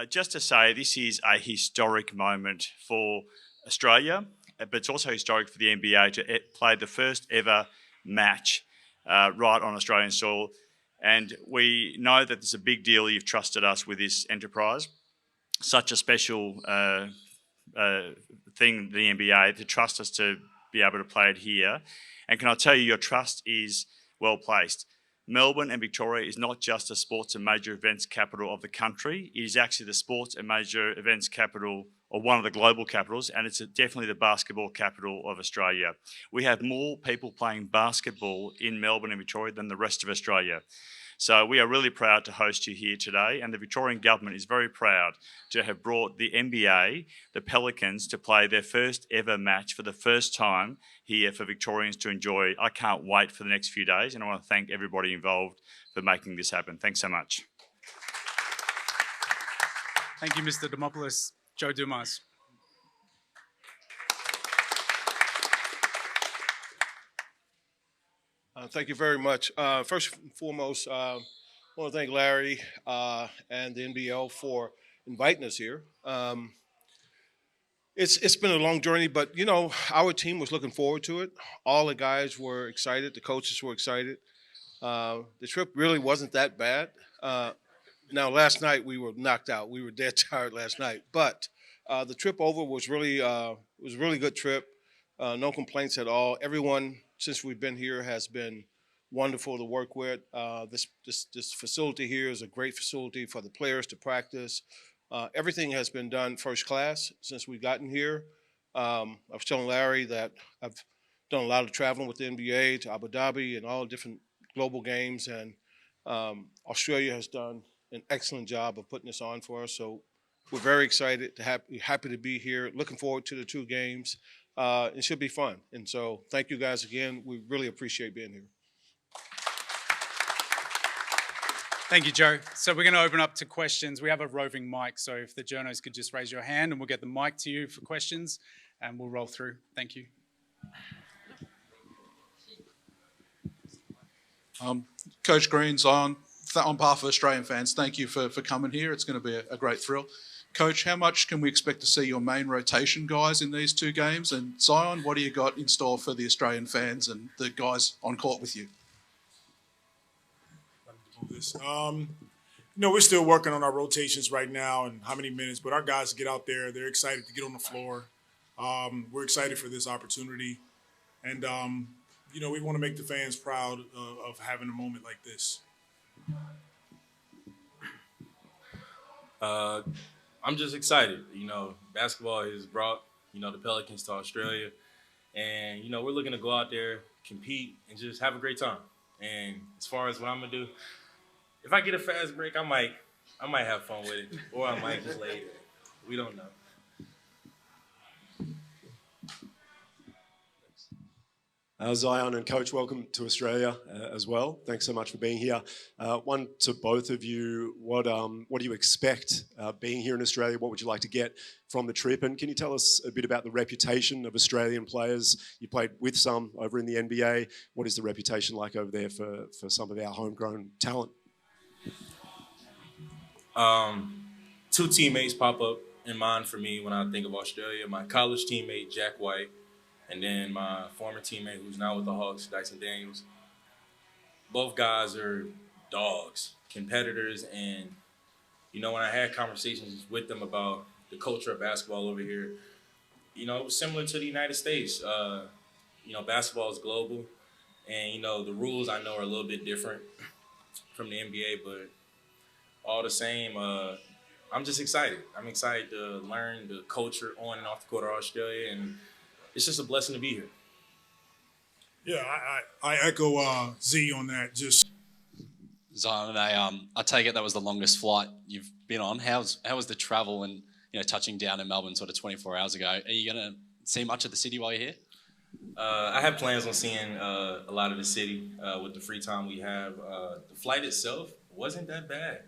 Just to say, this is a historic moment for Australia, but it's also historic for the NBA to play the first ever match right on Australian soil. And we know that it's a big deal. You've trusted us with this enterprise. Such a special thing, the NBA, to trust us to be able to play it here. And can I tell you, your trust is well placed. Melbourne and Victoria is not just a sports and major events capital of the country. It is actually the sports and major events capital, or one of the global capitals, and it's definitely the basketball capital of Australia. We have more people playing basketball in Melbourne and Victoria than the rest of Australia. So we are really proud to host you here today, and the Victorian government is very proud to have brought the NBA, the Pelicans, to play their first ever match for the first time here for Victorians to enjoy. I can't wait for the next few days, and I want to thank everybody involved for making this happen. Thanks so much. Thank you, Mr. Demopoulos. Joe Dumas. Thank you very much. First and foremost, I want to thank Larry and the NBL for inviting us here. It's been a long journey, but you know, our team was looking forward to it. All the guys were excited. The coaches were excited. The trip really wasn't that bad. Now, last night we were knocked out. We were dead tired last night, but the trip over was really a good trip. No complaints at all. Everyone since we've been here has been wonderful to work with. This facility here is a great facility for the players to practice. Everything has been done first class since we've gotten here. I was telling Larry that I've done a lot of traveling with the NBA to Abu Dhabi and all different global games, and Australia has done an excellent job of putting this on for us. So we're very excited, happy to be here, looking forward to the two games. It should be fun. And so thank you guys again. We really appreciate being here. Thank you, Joe. So we're going to open up to questions. We have a roving mic, so if the journos could just raise your hand and we'll get the mic to you for questions and we'll roll through. Thank you. Coach Green, Zion, on behalf of Australian fans, thank you for coming here. It's going to be a great thrill. Coach, how much can we expect to see your main rotation guys in these two games? And Zion, what do you got in store for the Australian fans and the guys on court with you? We're still working on our rotations right now and how many minutes, but our guys get out there. They're excited to get on the floor. We're excited for this opportunity. And, we want to make the fans proud of having a moment like this. I'm just excited. Basketball has brought, the Pelicans to Australia. And, we're looking to go out there, compete, and just have a great time. And as far as what I'm going to do, if I get a fast break, I might have fun with it. Or I might just lay it. We don't know. Zion and Coach, welcome to Australia as well. Thanks so much for being here. One to both of you, what do you expect being here in Australia? What would you like to get from the trip? And can you tell us a bit about the reputation of Australian players? You played with some over in the NBA. What is the reputation like over there for some of our homegrown talent? Two teammates pop up in mind for me when I think of Australia. My college teammate, Jack White, and then my former teammate who's now with the Hawks, Dyson Daniels. Both guys are dogs, competitors, and, when I had conversations with them about the culture of basketball over here, it was similar to the United States. Basketball is global, and, the rules I know are a little bit different from the NBA, but all the same, I'm just excited. I'm excited to learn the culture on and off the court of Australia, and it's just a blessing to be here. Yeah, I echo Z on that. Just Zion, I take it that was the longest flight you've been on. How was the travel and touching down in Melbourne sort of 24 hours ago? Are you going to see much of the city while you're here? I have plans on seeing a lot of the city with the free time we have. The flight itself wasn't that bad.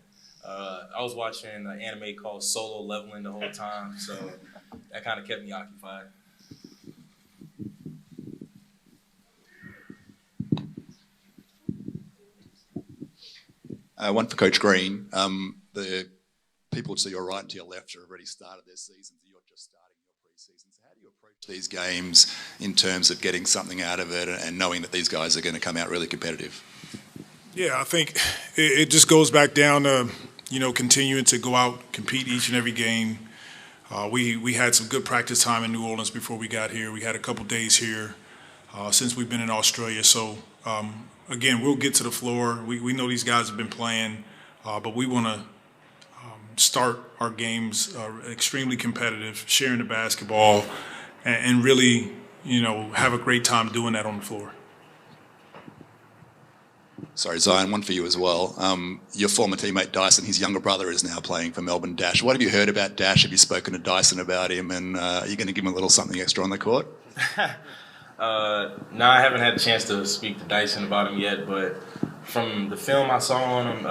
I was watching an anime called Solo Leveling the whole time, so that kind of kept me occupied. One for Coach Green. The people to your right and to your left have already started their seasons. You're just starting your pre-season. So how do you approach these games in terms of getting something out of it and knowing that these guys are going to come out really competitive? Yeah, I think it just goes back down to, continuing to go out, compete each and every game. We had some good practice time in New Orleans before we got here. We had a couple days here since we've been in Australia. So, again, we'll get to the floor. We know these guys have been playing, but we want to start our games extremely competitive, sharing the basketball, and really, have a great time doing that on the floor. Sorry, Zion, one for you as well. Your former teammate Dyson, his younger brother, is now playing for Melbourne. Dash, what have you heard about Dash? Have you spoken to Dyson about him? And are you going to give him a little something extra on the court? No, I haven't had a chance to speak to Dyson about him yet, but from the film I saw on him,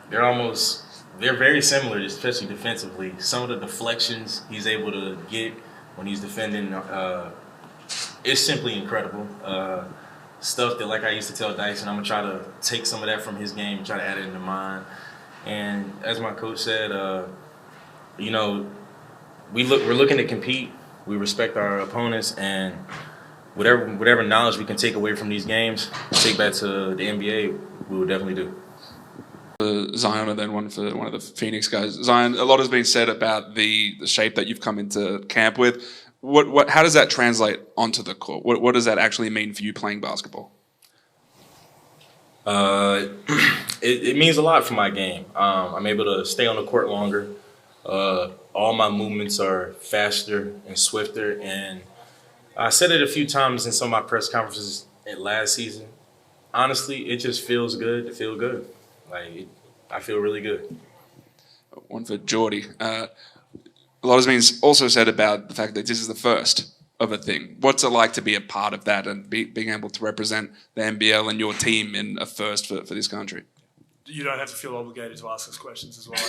they're very similar, especially defensively. Some of the deflections he's able to get when he's defending is simply incredible. Stuff that, like I used to tell Dyson, I'm going to try to take some of that from his game and try to add it into mine. And as my coach said, we're looking to compete. We respect our opponents, and whatever knowledge we can take away from these games, take back to the NBA, we will definitely do. Zion, and then one for one of the Phoenix guys. Zion, a lot has been said about the shape that you've come into camp with. How does that translate onto the court? What does that actually mean for you playing basketball? It means a lot for my game. I'm able to stay on the court longer. All my movements are faster and swifter. And I said it a few times in some of my press conferences last season. Honestly, it just feels good to feel good. I feel really good. One for Geordie. A lot has been also said about the fact that this is the first of a thing. What's it like to be a part of that and being able to represent the NBL and your team in a first for this country? You don't have to feel obligated to ask us questions as well.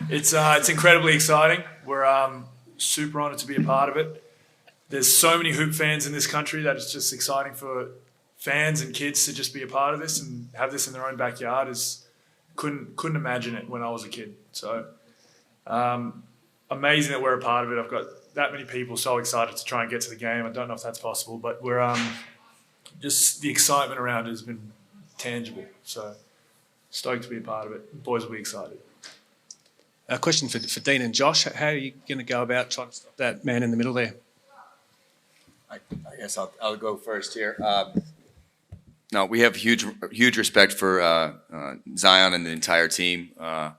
It's incredibly exciting. We're super honoured to be a part of it. There's so many hoop fans in this country that it's just exciting for fans and kids to just be a part of this and have this in their own backyard. Couldn't imagine it when I was a kid. So amazing that we're a part of it. I've got that many people so excited to try and get to the game. I don't know if that's possible, but we're just the excitement around it has been tangible. So stoked to be a part of it. The boys will be excited. A question for Dean and Josh. How are you going to go about trying to stop that man in the middle there? I guess I'll go first here. No, we have huge respect for Zion and the entire team. I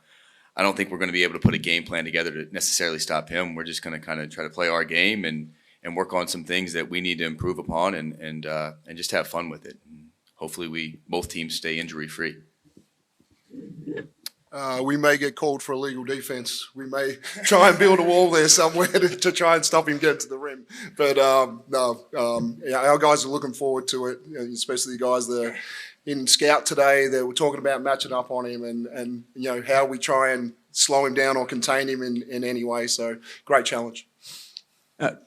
don't think we're going to be able to put a game plan together to necessarily stop him. We're just going to kind of try to play our game and work on some things that we need to improve upon and just have fun with it. And hopefully both teams stay injury free. We may get called for illegal defense. We may try and build a wall there somewhere to try and stop him getting to the rim. But our guys are looking forward to it, especially the guys that are in scout today. They were talking about matching up on him and how we try and slow him down or contain him in any way. So great challenge.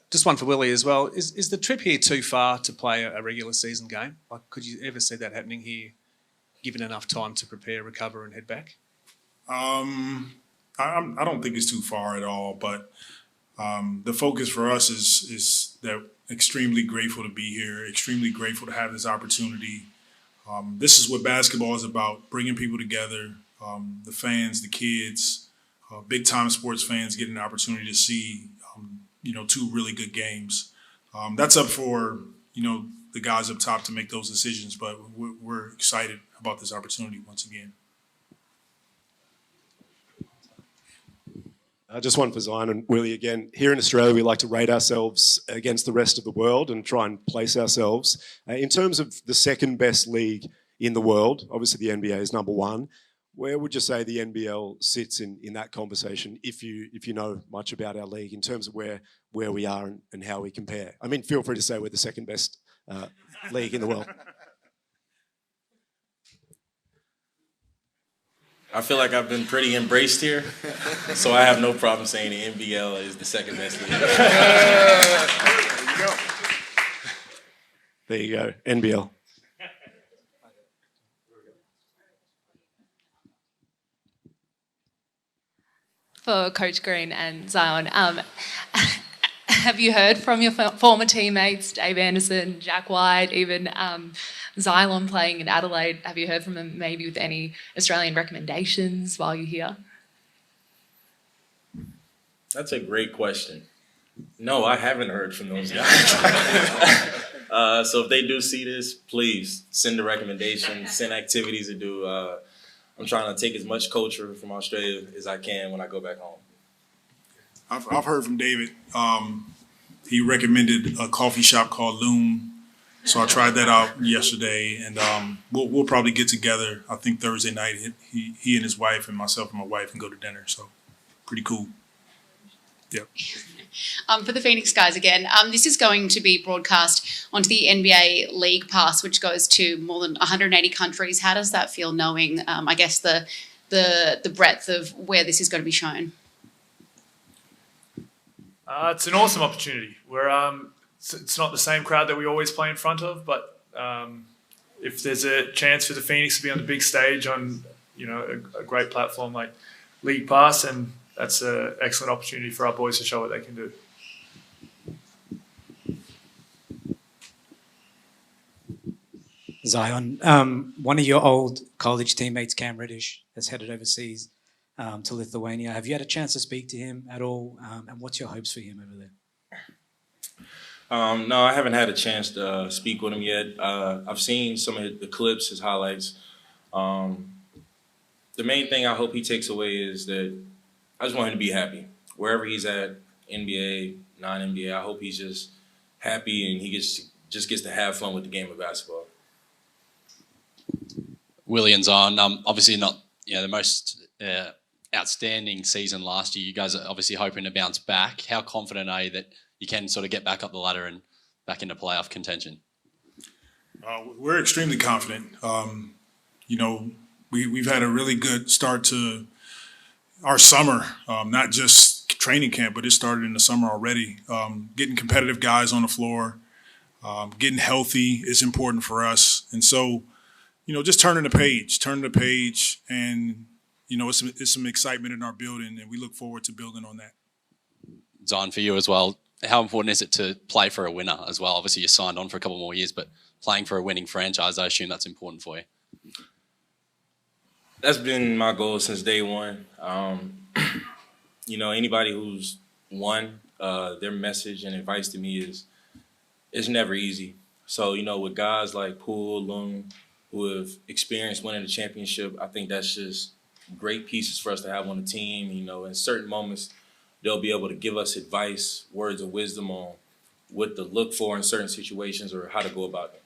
Just one for Willie as well. Is the trip here too far to play a regular season game? Could you ever see that happening here, given enough time to prepare, recover, and head back? I don't think it's too far at all, but the focus for us is that extremely grateful to be here, extremely grateful to have this opportunity. This is what basketball is about, bringing people together, the fans, the kids, big-time sports fans getting the opportunity to see, two really good games. That's up for, the guys up top to make those decisions, but we're excited about this opportunity once again. Just one for Zion and Willie again. Here in Australia, we like to rate ourselves against the rest of the world and try and place ourselves. In terms of the second best league in the world, obviously the NBA is number one. Where would you say the NBL sits in that conversation, if you know much about our league, in terms of where we are and how we compare? I mean, feel free to say we're the second best league in the world. I feel like I've been pretty embraced here, so I have no problem saying the NBL is the second best league. There you go, NBL. for Coach Green and Zion. Have you heard from your former teammates, Dave Anderson, Jack White, even Xylon playing in Adelaide? Have you heard from them maybe with any Australian recommendations while you're here? That's a great question. No, I haven't heard from those guys. So if they do see this, please send the recommendations, send activities to do. I'm trying to take as much culture from Australia as I can when I go back home. I've heard from David. He recommended a coffee shop called Loom. So I tried that out yesterday, and we'll probably get together. I think Thursday night. He and his wife and myself and my wife can go to dinner. So pretty cool. Yep. For the Phoenix guys again, this is going to be broadcast onto the NBA League Pass, which goes to more than 180 countries. How does that feel, knowing, I guess, the breadth of where this is going to be shown? It's an awesome opportunity. It's not the same crowd that we always play in front of, but if there's a chance for the Phoenix to be on the big stage on, a great platform like League Pass, and that's an excellent opportunity for our boys to show what they can do. Zion, one of your old college teammates, Cam Reddish, has headed overseas to Lithuania. Have you had a chance to speak to him at all? And what's your hopes for him over there? No, I haven't had a chance to speak with him yet. I've seen some of the clips, his highlights. The main thing I hope he takes away is that I just want him to be happy. Wherever he's at, NBA, non-NBA, I hope he's just happy and he just gets to have fun with the game of basketball. Williamson on, obviously not the most outstanding season last year. You guys are obviously hoping to bounce back. How confident are you that you can sort of get back up the ladder and back into playoff contention? We're extremely confident. We've had a really good start to our summer, not just training camp, but it started in the summer already. Getting competitive guys on the floor, getting healthy is important for us. And so, just turning the page, and, it's some excitement in our building, and we look forward to building on that. Zion, for you as well, how important is it to play for a winner as well? Obviously, you signed on for a couple more years, but playing for a winning franchise, I assume that's important for you. That's been my goal since day one. Anybody who's won, their message and advice to me is it's never easy. So, with guys like Poole, Loon, who have experienced winning the championship, I think that's just great pieces for us to have on the team. In certain moments, they'll be able to give us advice, words of wisdom on what to look for in certain situations or how to go about it.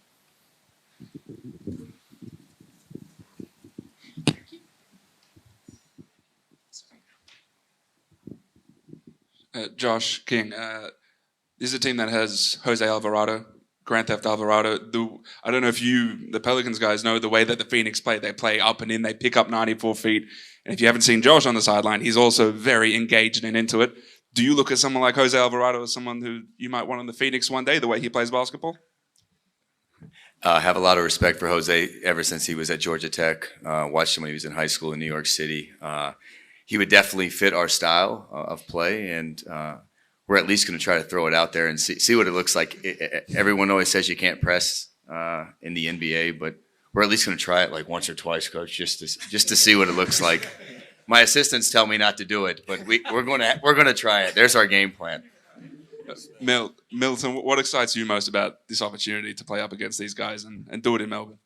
Josh King, this is a team that has Jose Alvarado, Grand Theft Alvarado. I don't know if the Pelicans guys, know the way that the Phoenix play. They play up and in. They pick up 94 feet. And if you haven't seen Josh on the sideline, he's also very engaged and into it. Do you look at someone like Jose Alvarado as someone who you might want on the Phoenix one day, the way he plays basketball? I have a lot of respect for Jose ever since he was at Georgia Tech. Watched him when he was in high school in New York City. He would definitely fit our style of play, and we're at least going to try to throw it out there and see what it looks like. Everyone always says you can't press in the NBA, but we're at least going to try it like once or twice, Coach, just to see what it looks like. My assistants tell me not to do it, but we're going to try it. There's our game plan. Milton, what excites you most about this opportunity to play up against these guys and do it in Melbourne?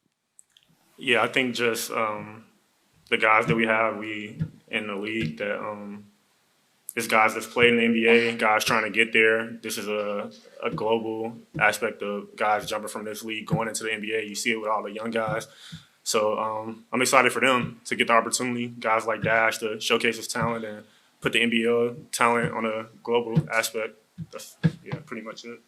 Yeah, I think just the guys that we have, in the league, that it's guys that's played in the NBA, guys trying to get there. This is a global aspect of guys jumping from this league going into the NBA. You see it with all the young guys. So I'm excited for them to get the opportunity, guys like Dash, to showcase his talent and put the NBA talent on a global aspect. That's pretty much it.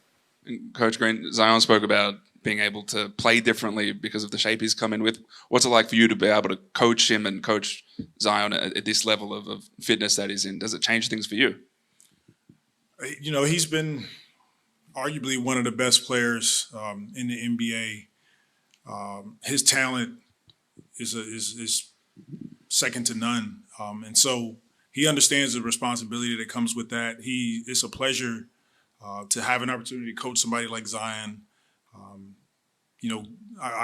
And Coach Green, Zion spoke about being able to play differently because of the shape he's come in with. What's it like for you to be able to coach him and coach Zion at this level of fitness that he's in? Does it change things for you? He's been arguably one of the best players in the NBA. His talent is second to none, and so he understands the responsibility that comes with that. It's a pleasure to have an opportunity to coach somebody like Zion. I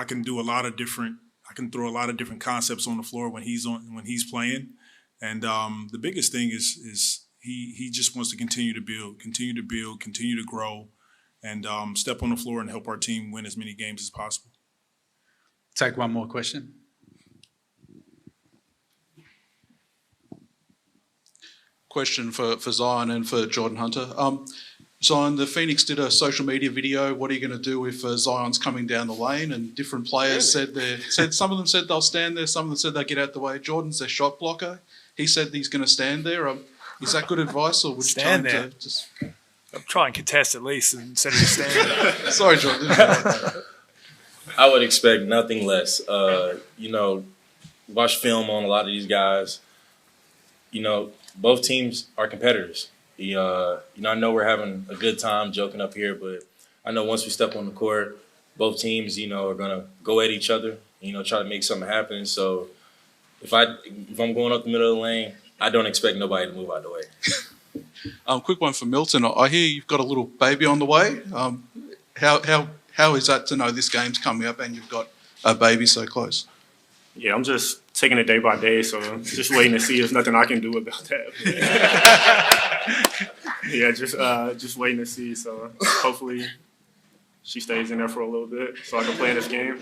can do I can throw a lot of different concepts on the floor when he's playing. And the biggest thing is he just wants to continue to build, continue to grow, and step on the floor and help our team win as many games as possible. Take one more question. Question for Zion and for Jordan Hunter. Zion, the Phoenix did a social media video. What are you going to do if Zion's coming down the lane? And different players said some of them said they'll stand there, some of them said they'll get out the way. Jordan's their shot blocker. He said he's going to stand there. Is that good advice, or would you tell him to just? I'll try and contest at least instead of just standing there. Sorry, Jordan. I would expect nothing less. Watch film on a lot of these guys. Both teams are competitors. I know we're having a good time joking up here, but I know once we step on the court, both teams, are gonna go at each other. Try to make something happen. So if I'm going up the middle of the lane, I don't expect nobody to move out of the way. Quick one for Milton. I hear you've got a little baby on the way. How is that to know this game's coming up and you've got a baby so close? Yeah, I'm just taking it day by day, so just waiting to see. There's nothing I can do about that. Yeah, just waiting to see. So hopefully she stays in there for a little bit so I can play in this game.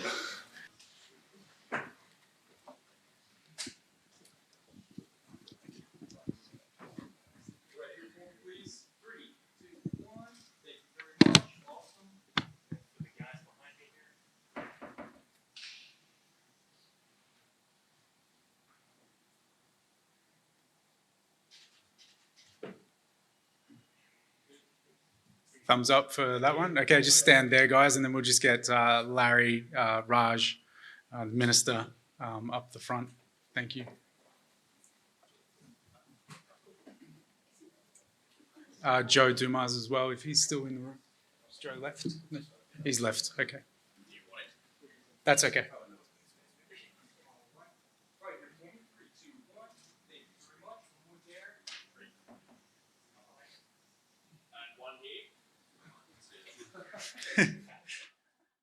Thumbs up for that one. Okay, just stand there, guys, and then we'll just get Larry, Raj, the minister, up the front. Thank you. Joe Dumas as well, if he's still in the room. Is Joe left? No. He's left. Okay. That's okay.